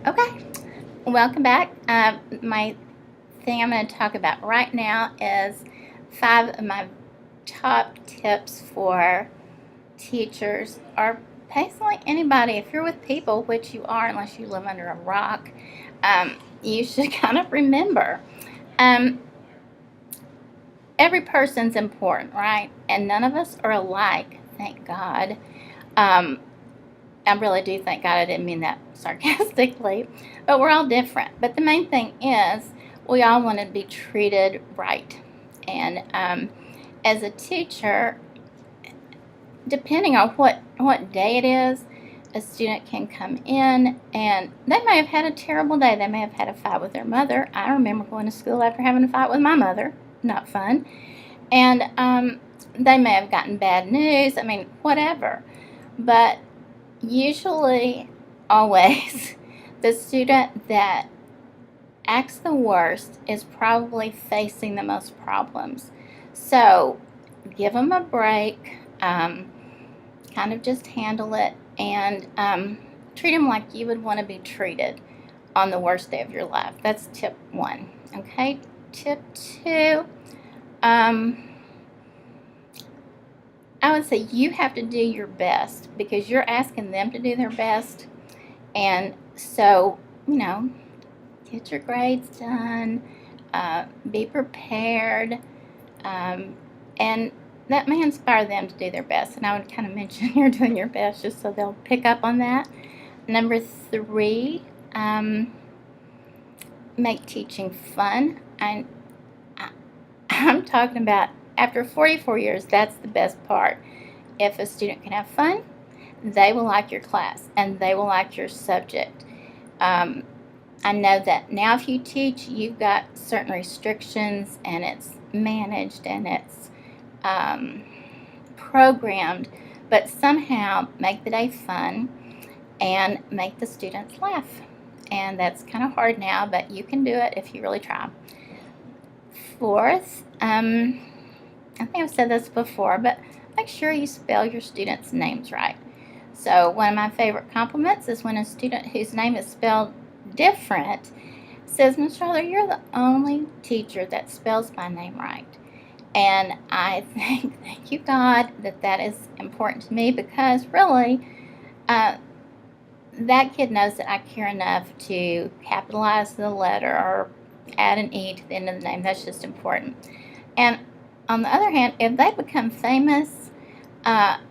Okay, welcome back. My thing I'm going to talk about right now is 5 of my top tips for teachers, or basically anybody. If you're with people, which you are unless you live under a rock, you should kind of remember. Every person's important, right? And none of us are alike, thank God. I really do thank God. I didn't mean that sarcastically, but we're all different. But the main thing is we all want to be treated right. And as a teacher, depending on what day it is, a student can come in and they may have had a terrible day. They may have had a fight with their mother. I remember going to school after having a fight with my mother. Not fun. And they may have gotten bad news. I mean, whatever. But usually, always, the student that acts the worst is probably facing the most problems. So give them a break, kind of just handle it, and treat them like you would want to be treated on the worst day of your life. That's tip 1. Okay, tip 2. I would say you have to do your best because you're asking them to do their best. And so, get your grades done, be prepared, and that may inspire them to do their best. And I would kind of mention you're doing your best just so they'll pick up on that. Number 3, make teaching fun. I'm talking about after 44 years, that's the best part. If a student can have fun, they will like your class and they will like your subject. I know that now if you teach, you've got certain restrictions and it's managed and it's programmed, but somehow make the day fun and make the students laugh. And that's kind of hard now, but you can do it if you really try. 4th, I think I've said this before, but make sure you spell your students' names right. So one of my favorite compliments is when a student whose name is spelled different says, "Ms. Ruther, you're the only teacher that spells my name right." And I think, thank you God, that is important to me because really, that kid knows that I care enough to capitalize the letter or add an E to the end of the name. That's just important. And on the other hand, if they become famous,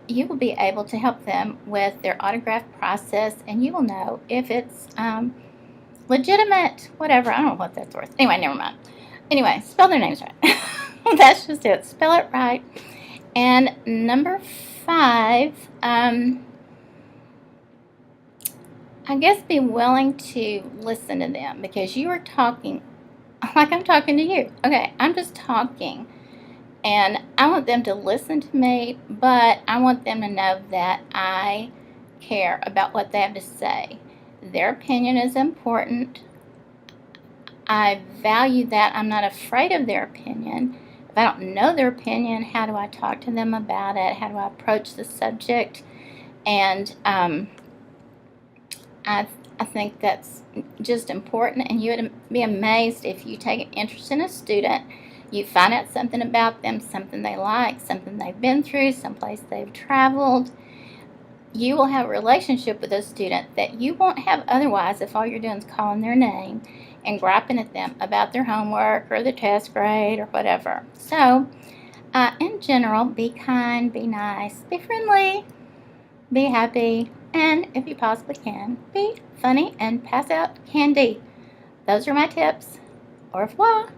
you will be able to help them with their autograph process, and you will know if it's legitimate, whatever. I don't know what that's worth. Anyway, never mind. Anyway, spell their names right. That's just it. Spell it right. And number 5, I guess be willing to listen to them because you are talking like I'm talking to you. Okay, I'm just talking. And I want them to listen to me, but I want them to know that I care about what they have to say. Their opinion is important. I value that. I'm not afraid of their opinion. If I don't know their opinion, how do I talk to them about it? How do I approach the subject? And I think that's just important. And you would be amazed if you take an interest in a student. You find out something about them, something they like, something they've been through, someplace they've traveled. You will have a relationship with a student that you won't have otherwise if all you're doing is calling their name and griping at them about their homework or their test grade or whatever. So, in general, be kind, be nice, be friendly, be happy, and if you possibly can, be funny and pass out candy. Those are my tips. Au revoir.